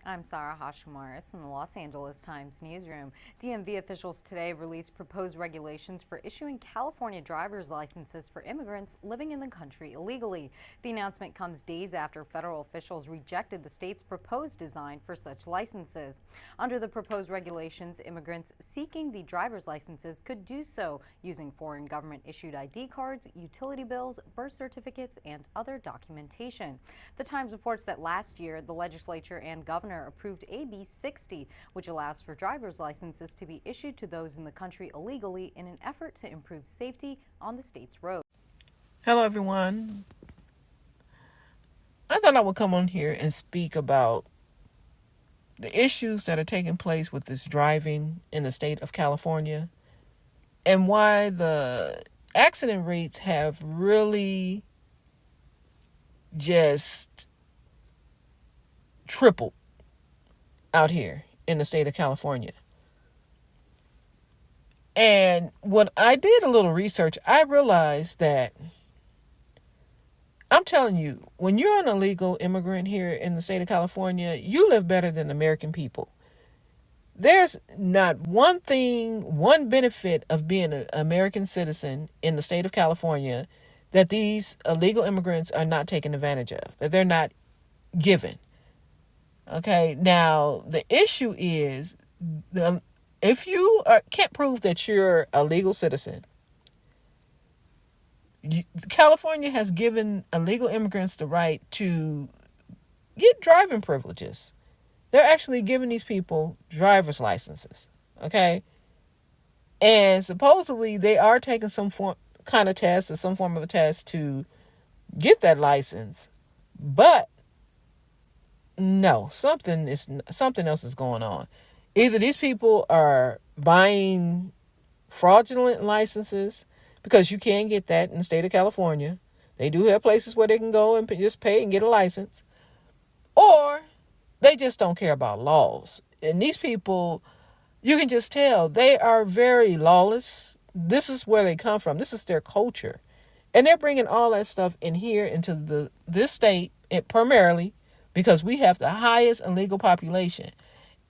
I'm Sarah Hashimoris in the Los Angeles Times newsroom. DMV officials today released proposed regulations for issuing California driver's licenses for immigrants living in the country illegally. The announcement comes days after federal officials rejected the state's proposed design for such licenses. Under the proposed regulations, immigrants seeking the driver's licenses could do so using foreign government issued ID cards, utility bills, birth certificates, and other documentation. The Times reports that last year, the legislature and governor approved AB 60, which allows for driver's licenses to be issued to those in the country illegally in an effort to improve safety on the state's roads. Hello, everyone. I thought I would come on here and speak about the issues that are taking place with this driving in the state of California and why the accident rates have really just tripled out here in the state of California. And when I did a little research, I realized that I'm telling you, when you're an illegal immigrant here in the state of California, you live better than American people. There's not one thing, one benefit of being an American citizen in the state of California that these illegal immigrants are not taking advantage of, that they're not given. Okay, now the issue is, if you can't prove that you're a legal citizen, California has given illegal immigrants the right to get driving privileges. They're actually giving these people driver's licenses, okay? And supposedly they are taking some kind of test or some form of a test to get that license. But no, something else is going on. Either these people are buying fraudulent licenses, because you can get that in the state of California. They do have places where they can go and just pay and get a license. Or they just don't care about laws. And these people, you can just tell, they are very lawless. This is where they come from. This is their culture. And they're bringing all that stuff in here into this state, primarily because we have the highest illegal population.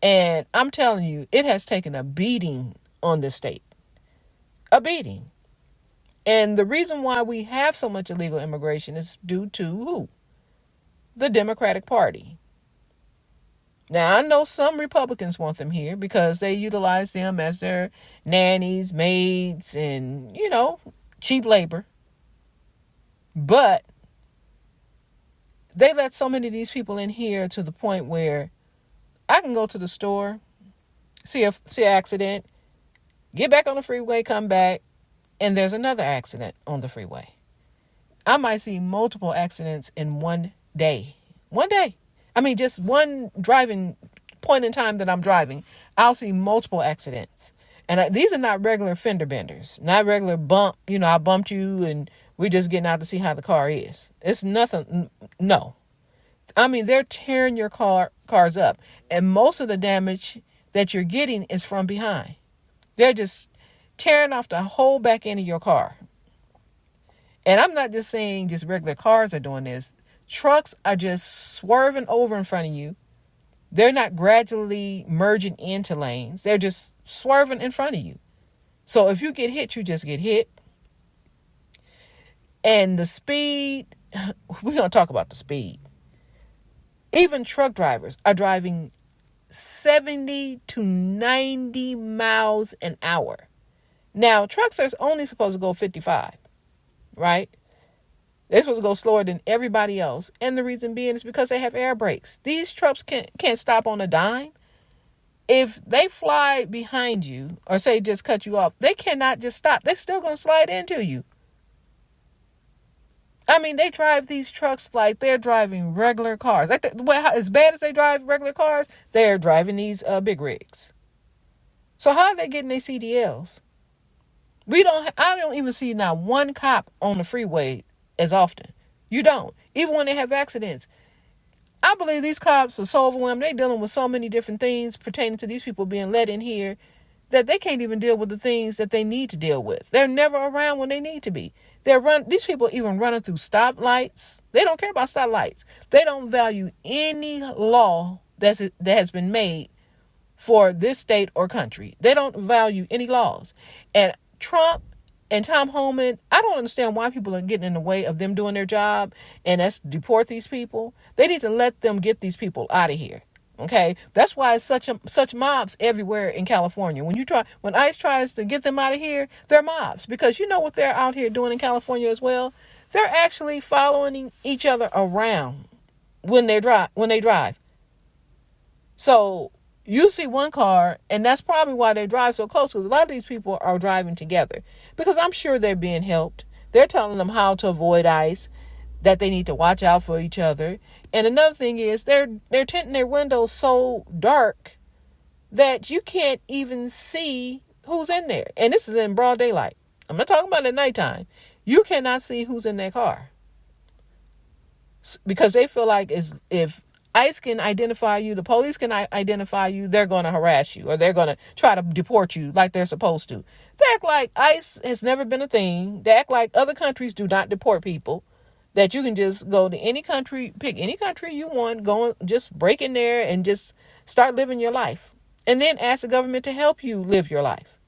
And I'm telling you, it has taken a beating on this state. A beating. And the reason why we have so much illegal immigration is due to who? The Democratic Party. Now, I know some Republicans want them here because they utilize them as their nannies, maids, and, cheap labor. But they let so many of these people in here to the point where I can go to the store, see an accident, get back on the freeway, come back, and there's another accident on the freeway. I might see multiple accidents in one day. One day. I mean, just one driving point in time that I'm driving, I'll see multiple accidents. And these are not regular fender benders, not regular bump. I bumped you and we're just getting out to see how the car is. It's nothing. No. I mean, they're tearing your cars up. And most of the damage that you're getting is from behind. They're just tearing off the whole back end of your car. And I'm not just saying just regular cars are doing this. Trucks are just swerving over in front of you. They're not gradually merging into lanes. They're just swerving in front of you. So if you get hit, you just get hit. And the speed, we're going to talk about the speed. Even truck drivers are driving 70 to 90 miles an hour. Now, trucks are only supposed to go 55, right? They're supposed to go slower than everybody else. And the reason being is because they have air brakes. These trucks can't stop on a dime. If they fly behind you or say just cut you off, they cannot just stop. They're still going to slide into you. I mean, they drive these trucks like they're driving regular cars. As bad as they drive regular cars, they're driving these big rigs. So how are they getting their CDLs? I don't even see not one cop on the freeway as often. You don't. Even when they have accidents. I believe these cops are so overwhelmed. They're dealing with so many different things pertaining to these people being let in here that they can't even deal with the things that they need to deal with. They're never around when they need to be. These people even running through stoplights. They don't care about stoplights. They don't value any law that has been made for this state or country. They don't value any laws. And Trump and Tom Homan, I don't understand why people are getting in the way of them doing their job, and that's deport these people. They need to let them get these people out of here. Okay, that's why it's such mobs everywhere in California. When ICE tries to get them out of here, they're mobs, because you know what they're out here doing in California as well. They're actually following each other around when they drive. So you see one car, and that's probably why they drive so close, because a lot of these people are driving together, because I'm sure they're being helped. They're telling them how to avoid ICE, that they need to watch out for each other. And another thing is they're tinting their windows so dark that you can't even see who's in there. And this is in broad daylight. I'm not talking about at nighttime. You cannot see who's in that car, because they feel like if ICE can identify you, the police can identify you, they're going to harass you, or they're going to try to deport you like they're supposed to. They act like ICE has never been a thing. They act like other countries do not deport people, that you can just go to any country, pick any country you want, just break in there and just start living your life, and then ask the government to help you live your life.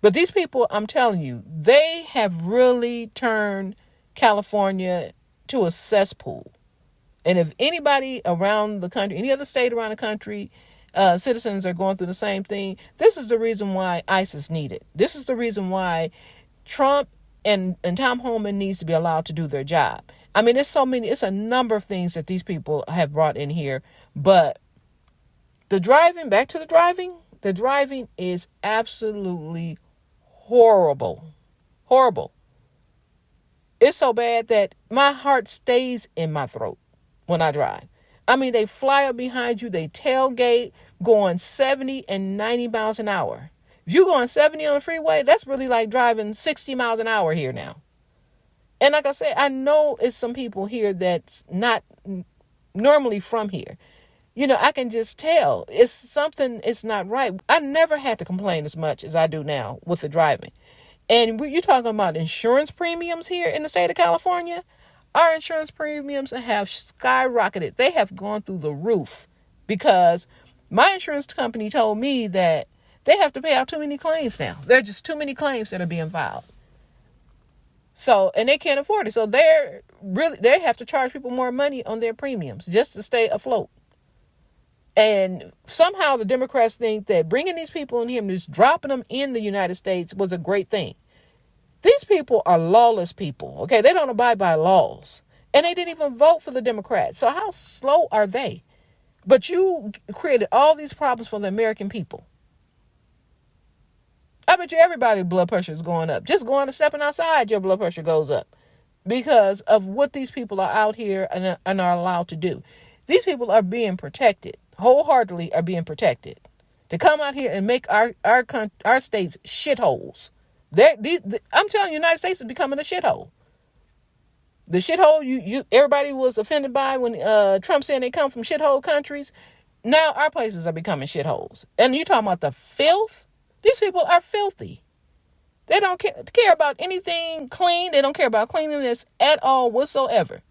But these people, I'm telling you, they have really turned California to a cesspool. And if anybody around the country, any other state around the country, citizens are going through the same thing, this is the reason why ICE is needed. This is the reason why Trump and Tom Homan needs to be allowed to do their job. I mean, it's a number of things that these people have brought in here. But the driving is absolutely horrible. Horrible. It's so bad that my heart stays in my throat when I drive. I mean, they fly up behind you, they tailgate, going 70 and 90 miles an hour. If you're going 70 on the freeway, that's really like driving 60 miles an hour here now. And like I said, I know it's some people here that's not normally from here. You know, I can just tell it's not right. I never had to complain as much as I do now with the driving. And you're talking about insurance premiums here in the state of California. Our insurance premiums have skyrocketed. They have gone through the roof, because my insurance company told me that they have to pay out too many claims now. There are just too many claims that are being filed. So, and they can't afford it. So they have to charge people more money on their premiums just to stay afloat. And somehow the Democrats think that bringing these people in here and just dropping them in the United States was a great thing. These people are lawless people, okay? They don't abide by laws. And they didn't even vote for the Democrats. So how slow are they? But you created all these problems for the American people. I bet you everybody's blood pressure is going up. Just going and stepping outside, your blood pressure goes up, because of what these people are out here and are allowed to do. These people are being protected, wholeheartedly are being protected, to come out here and make our states shitholes. I'm telling you, the United States is becoming a shithole. The shithole everybody was offended by when Trump said they come from shithole countries. Now our places are becoming shitholes. And you talking about the filth? These people are filthy. They don't care about anything clean. They don't care about cleanliness at all whatsoever.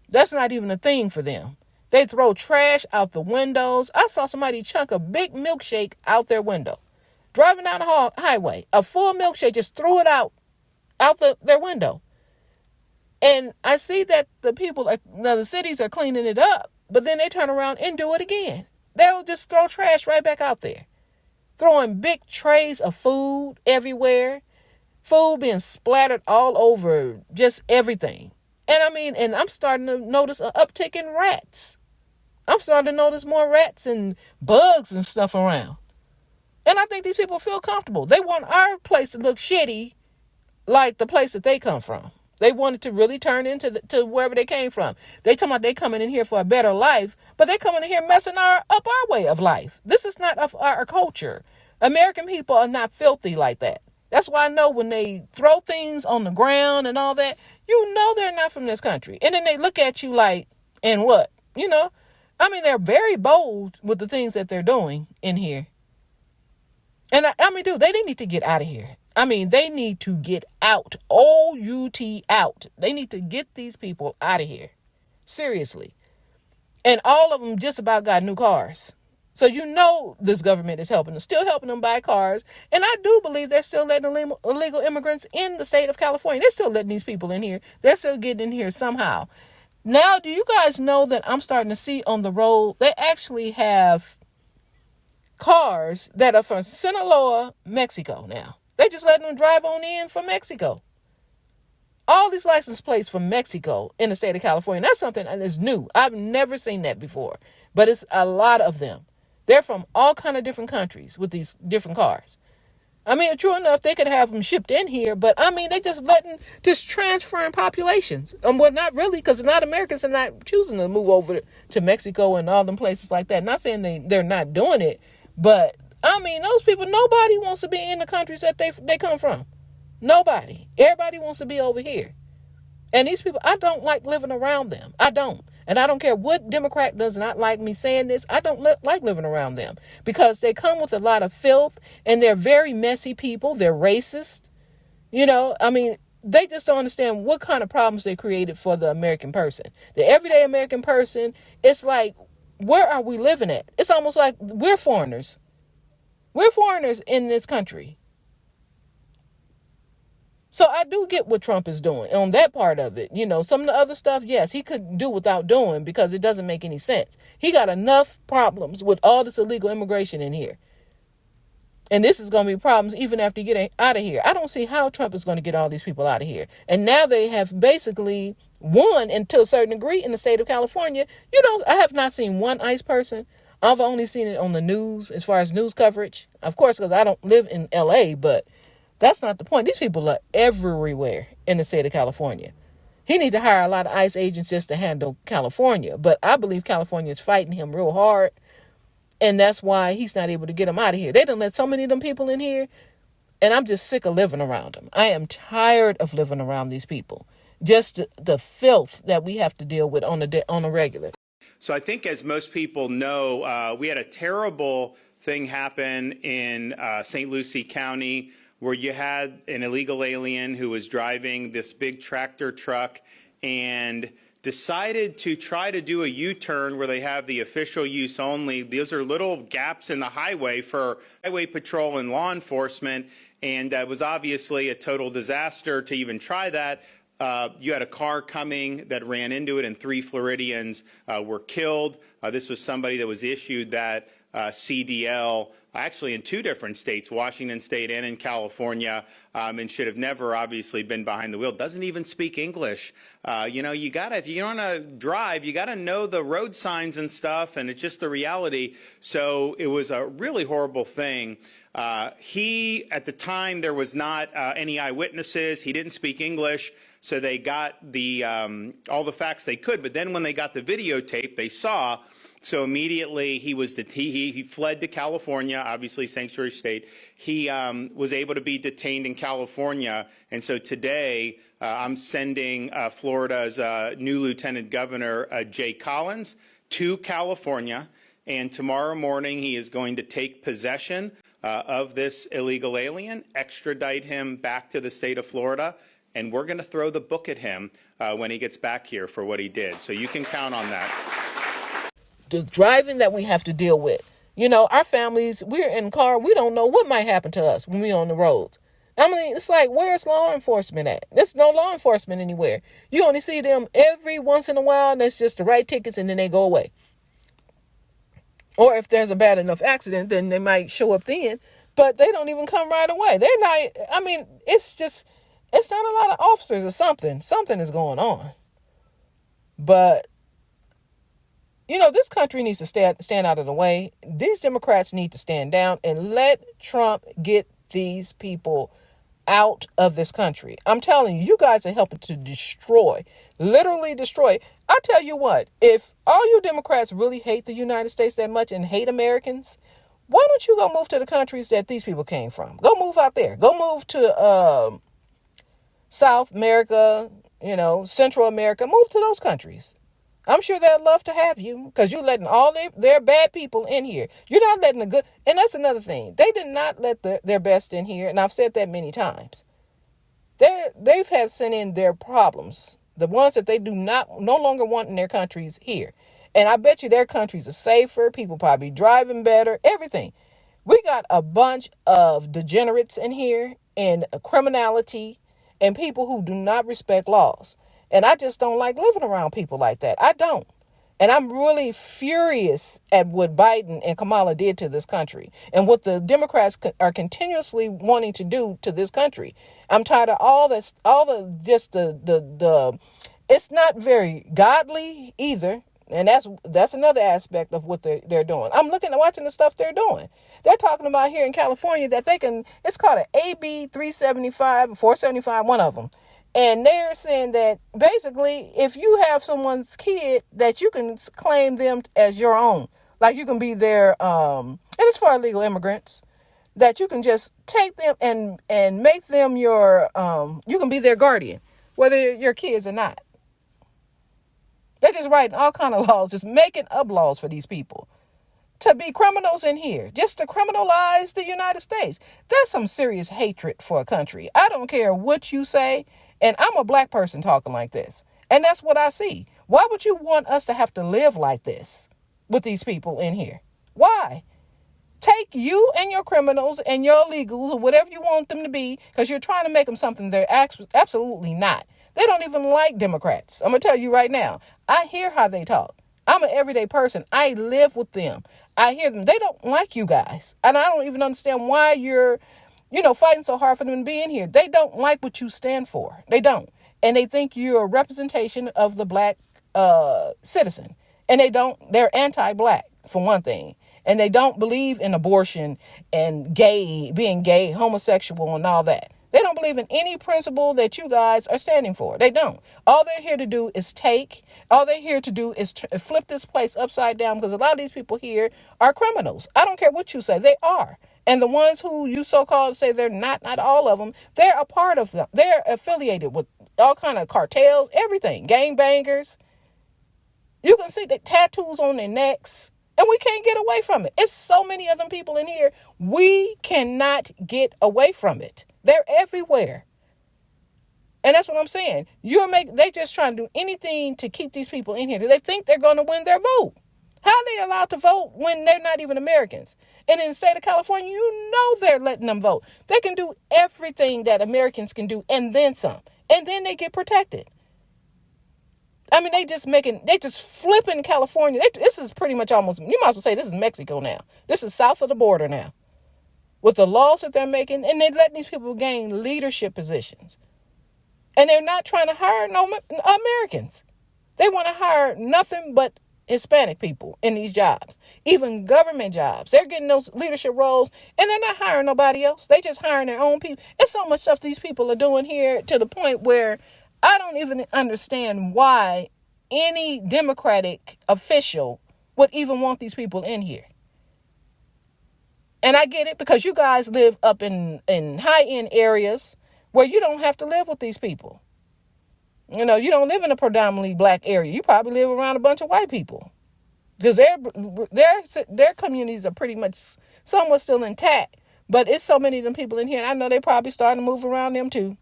That's not even a thing for them. They throw trash out the windows. I saw somebody chunk a big milkshake out their window. Driving down the highway, a full milkshake, just threw it out their window. And I see that the cities are cleaning it up, but then they turn around and do it again. They'll just throw trash right back out there. Throwing big trays of food everywhere. Food being splattered all over just everything. And I'm starting to notice an uptick in rats. I'm starting to notice more rats and bugs and stuff around. And I think these people feel comfortable. They want our place to look shitty like the place that they come from. They want it to really turn into to wherever they came from. They talking about they coming in here for a better life, but they coming in here messing up our way of life. This is not of our culture. American people are not filthy like that. That's why I know when they throw things on the ground and all that, you know they're not from this country. And then they look at you like, and what? You know? They're very bold with the things that they're doing in here. And dude, they need to get out of here. They need to get out. O-U-T out. They need to get these people out of here. Seriously. And all of them just about got new cars. So you know this government is helping them, still helping them buy cars. And I do believe they're still letting illegal immigrants in the state of California. They're still letting these people in here. They're still getting in here somehow. Now, do you guys know that I'm starting to see on the road, they actually have cars that are from Sinaloa, Mexico now. They just letting them drive on in from Mexico. All these license plates from Mexico in the state of California. That's something that is new. I've never seen that before. But it's a lot of them. They're from all kind of different countries with these different cars. I mean, true enough, they could have them shipped in here, but I mean, they just transferring populations. Well, not really, because not Americans are not choosing to move over to Mexico and all them places like that. Not saying they're not doing it, but I mean, those people, nobody wants to be in the countries that they come from. Nobody. Everybody wants to be over here. And these people, I don't like living around them. I don't. And I don't care what Democrat does not like me saying this. I don't like living around them because they come with a lot of filth and they're very messy people. They're racist. I mean, they just don't understand what kind of problems they created for the American person. The everyday American person, it's like, where are we living at? It's almost like we're foreigners. We're foreigners in this country. So I do get what Trump is doing on that part of it. Some of the other stuff, yes, he could do without doing because it doesn't make any sense. He got enough problems with all this illegal immigration in here. And this is going to be problems even after you get out of here. I don't see how Trump is going to get all these people out of here. And now they have basically won, and to a certain degree, in the state of California. I have not seen one ICE person. I've only seen it on the news as far as news coverage. Of course, because I don't live in LA, but that's not the point. These people are everywhere in the state of California. He needs to hire a lot of ICE agents just to handle California. But I believe California is fighting him real hard. And that's why he's not able to get them out of here. They done let so many of them people in here. And I'm just sick of living around them. I am tired of living around these people. Just the filth that we have to deal with on a regular. So I think, as most people know, we had a terrible thing happen in St. Lucie County, where you had an illegal alien who was driving this big tractor truck and decided to try to do a U-turn where they have the official use only. Those are little gaps in the highway for highway patrol and law enforcement, and it was obviously a total disaster to even try that. You had a car coming that ran into it, and 3 Floridians were killed. This was somebody that was issued that CDL actually in 2 different states, Washington State and in California, and should have never obviously been behind the wheel. Doesn't even speak English. You gotta, if you want to drive, you gotta know the road signs and stuff, and it's just the reality. So it was a really horrible thing. At the time, there was not any eyewitnesses. He didn't speak English, so they got all the facts they could. But then when they got the videotape, they saw. So immediately he fled to California, obviously sanctuary state. He was able to be detained in California, and so today I'm sending Florida's new Lieutenant Governor Jay Collins to California, and tomorrow morning he is going to take possession of this illegal alien, extradite him back to the state of Florida, and we're going to throw the book at him when he gets back here for what he did. So you can count on that. The driving that we have to deal with. Our families, we're in car, we don't know what might happen to us when we're on the roads. I mean, it's like, where's law enforcement at? There's no law enforcement anywhere. You only see them every once in a while, and that's just to write tickets and then they go away. Or if there's a bad enough accident, then they might show up then, but they don't even come right away. They're not, I mean, it's not a lot of officers or something. Something is going on. But this country needs to stand out of the way. These Democrats need to stand down and let Trump get these people out of this country. I'm telling you, you guys are helping to literally destroy. I tell you what, if all you Democrats really hate the United States that much and hate Americans, why don't you go move to the countries that these people came from? Go move out there. Go move to South America, Central America. Move to those countries. I'm sure they'd love to have you because you're letting all their bad people in here. You're not letting the good. And that's another thing. They did not let their best in here. And I've said that many times. They've have sent in their problems, the ones that they no longer want in their countries here. And I bet you their countries are safer. People probably driving better, everything. We got a bunch of degenerates in here and criminality and people who do not respect laws. And I just don't like living around people like that. I don't. And I'm really furious at what Biden and Kamala did to this country and what the Democrats are continuously wanting to do to this country. I'm tired of all this, it's not very godly either. And that's another aspect of what they're doing. I'm watching the stuff they're doing. They're talking about here in California that it's called an AB 375, 475, one of them. And they're saying that basically if you have someone's kid that you can claim them as your own. Like you can be their, and it's for illegal immigrants, that you can just take them and make them you can be their guardian, whether your kids or not. They're just writing all kind of laws, just making up laws for these people to be criminals in here, just to criminalize the United States. That's some serious hatred for a country. I don't care what you say, and I'm a black person talking like this, and that's what I see. Why would you want us to have to live like this with these people in here? Why? Take you and your criminals and your illegals or whatever you want them to be, because you're trying to make them something they're absolutely not. They don't even like Democrats. I'm going to tell you right now. I hear how they talk. I'm an everyday person. I live with them. I hear them. They don't like you guys. And I don't even understand why you're, fighting so hard for them to be in here. They don't like what you stand for. They don't. And they think you're a representation of the black citizen. And they're anti-black, for one thing. And they don't believe in abortion and being gay, homosexual, and all that. They don't believe in any principle that you guys are standing for. They don't. All they're here to do is all they're here to do is flip this place upside down, because a lot of these people here are criminals. I don't care what you say. They are. And the ones who you so-called say they're not all of them, they're a part of them. They're affiliated with all kind of cartels, everything, gangbangers. You can see the tattoos on their necks. And we can't get away from it. It's so many of them people in here. We cannot get away from it. They're everywhere. And that's what I'm saying. They just trying to do anything to keep these people in here. They think they're going to win their vote. How are they allowed to vote when they're not even Americans? And in the state of California, they're letting them vote. They can do everything that Americans can do and then some. And then they get protected. I mean, they just flipping California. This is pretty much almost, you might as well say this is Mexico now. This is south of the border now. With the laws that they're making, and they're letting these people gain leadership positions. And they're not trying to hire no Americans. They want to hire nothing but Hispanic people in these jobs. Even government jobs. They're getting those leadership roles, and they're not hiring nobody else. They just hiring their own people. It's so much stuff these people are doing here to the point where I don't even understand why any Democratic official would even want these people in here. And I get it, because you guys live up in high-end areas where you don't have to live with these people. You don't live in a predominantly black area. You probably live around a bunch of white people, because their communities are pretty much somewhat still intact. But it's so many of them people in here, and I know they probably starting to move around them too.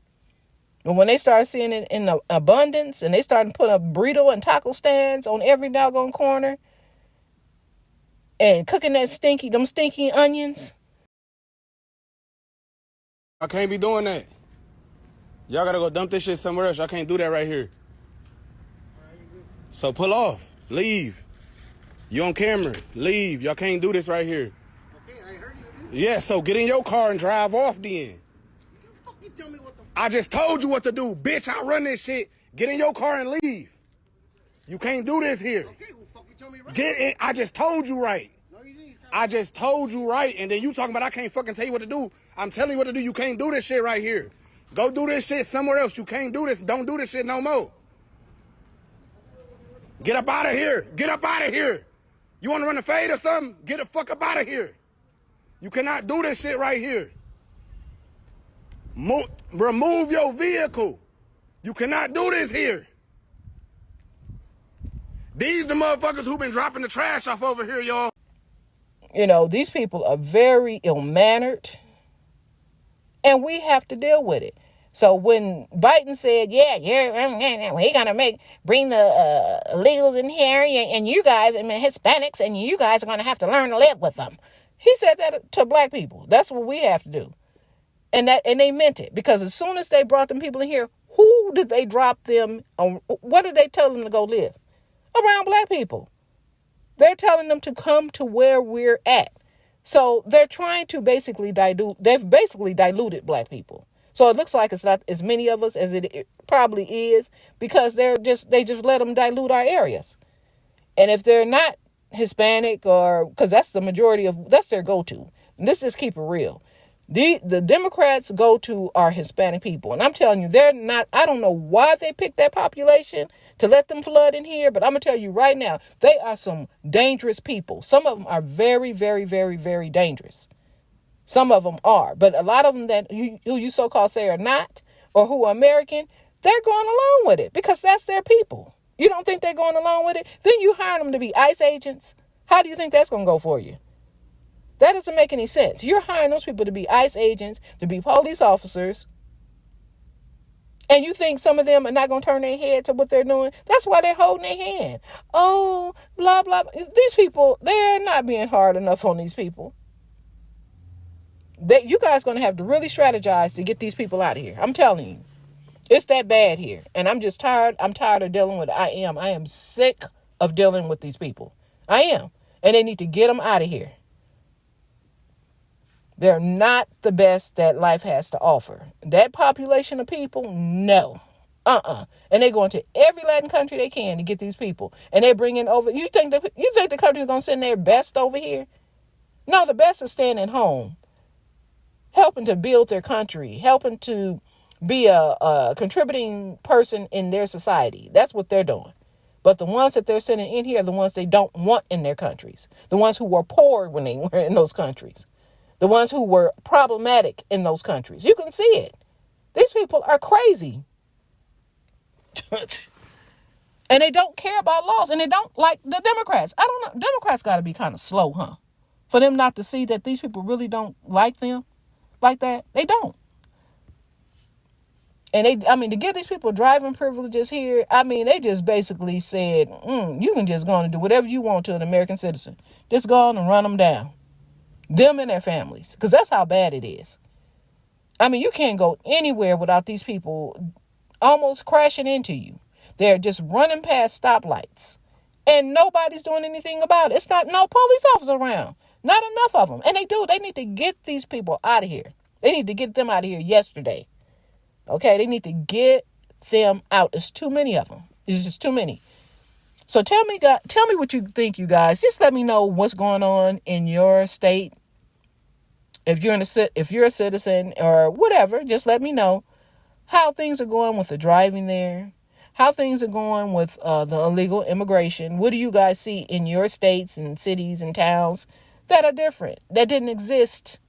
And when they start seeing it in abundance, and they start to put up burrito and taco stands on every doggone corner, and cooking them stinky onions. I can't be doing that. Y'all gotta go dump this shit somewhere else. I can't do that right here. So pull off. Leave. You on camera. Leave. Y'all can't do this right here. Okay, I heard you. Yeah, so get in your car and drive off then. You fucking tell me what the I just told you what to do. Bitch, I run this shit. Get in your car and leave. You can't do this here. Okay, well, fucking tell me right. Get in. I just told you right. No, you didn't. I just told you right. And then you talking about I can't fucking tell you what to do. I'm telling you what to do. You can't do this shit right here. Go do this shit somewhere else. You can't do this. Don't do this shit no more. Get up out of here. Get up out of here. You want to run a fade or something? Get the fuck up out of here. You cannot do this shit right here. Remove your vehicle. You cannot do this here. These the motherfuckers who been dropping the trash off over here, y'all. These people are very ill-mannered, and we have to deal with it. So when Biden said, yeah, we're going to bring the illegals in here and you guys, I mean, Hispanics, and you guys are going to have to learn to live with them. He said that to black people. That's what we have to do. And they meant it, because as soon as they brought them people in here, who did they drop them on? What did they tell them to go live? Around black people. They're telling them to come to where we're at. So they're trying to they've basically diluted black people. So it looks like it's not as many of us as it probably is, because they just let them dilute our areas. And if they're not Hispanic, or because that's their go-to. And let's just keep it real. The Democrats' go-to are Hispanic people. And I'm telling you, I don't know why they picked that population to let them flood in here, but I'm going to tell you right now, they are some dangerous people. Some of them are very, very, very, very dangerous. Some of them are. But a lot of them who you so-called say are not, or who are American, they're going along with it because that's their people. You don't think they're going along with it? Then you hire them to be ICE agents. How do you think that's going to go for you? That doesn't make any sense. You're hiring those people to be ICE agents, to be police officers, and you think some of them are not going to turn their head to what they're doing? That's why they're holding their hand. Oh, blah, blah. These people, they're not being hard enough on these people. You guys going to have to really strategize to get these people out of here. I'm telling you. It's that bad here. And I'm just tired. I'm tired of dealing with it. I am sick of dealing with these people. I am. And they need to get them out of here. They're not the best that life has to offer. That population of people, no. And they go into every Latin country they can to get these people. And they bring in over. You think the country is going to send their best over here? No, the best is staying at home. Helping to build their country. Helping to be a contributing person in their society. That's what they're doing. But the ones that they're sending in here are the ones they don't want in their countries. The ones who were poor when they were in those countries. The ones who were problematic in those countries. You can see it. These people are crazy. And they don't care about laws. And they don't like the Democrats. I don't know. Democrats got to be kind of slow, huh? For them not to see that these people really don't like them like that. They don't. And to give these people driving privileges here, they just basically said, you can just go on and do whatever you want to an American citizen. Just go on and run them down. Them and their families. Because that's how bad it is. You can't go anywhere without these people almost crashing into you. They're just running past stoplights. And nobody's doing anything about it. It's not no police officers around. Not enough of them. And they need to get these people out of here. They need to get them out of here yesterday. Okay, they need to get them out. It's too many of them. It's just too many. So tell me what you think, you guys. Just let me know what's going on in your state. If you're a citizen or whatever, just let me know how things are going with the driving there, how things are going with the illegal immigration. What do you guys see in your states and cities and towns that are different, that didn't exist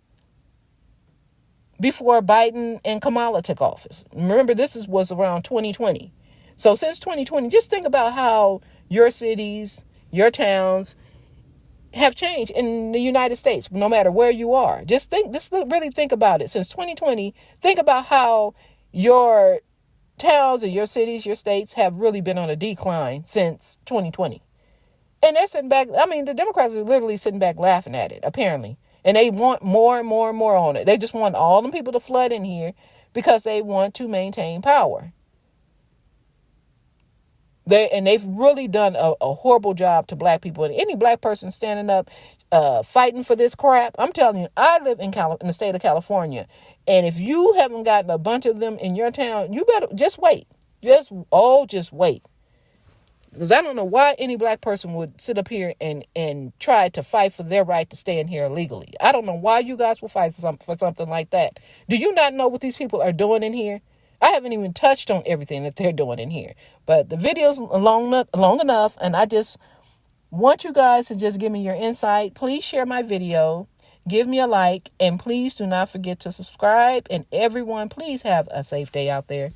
before Biden and Kamala took office? Remember, this was around 2020. So since 2020, just think about how your cities, your towns have changed in the United States, no matter where you are. Really think about it. Since 2020, think about how your towns and your cities, your states have really been on a decline since 2020. And they're sitting back. The Democrats are literally sitting back laughing at it, apparently. And they want more and more and more on it. They just want all them people to flood in here because they want to maintain power. They've really done a horrible job to black people. And any black person standing up, fighting for this crap, I'm telling you, I live in the state of California. And if you haven't gotten a bunch of them in your town, you better just wait. Just wait. Because I don't know why any black person would sit up here and try to fight for their right to stay in here illegally. I don't know why you guys will fight for something like that. Do you not know what these people are doing in here? I haven't even touched on everything that they're doing in here. But the video's long enough, and I just want you guys to just give me your insight. Please share my video. Give me a like. And please do not forget to subscribe. And everyone, please have a safe day out there.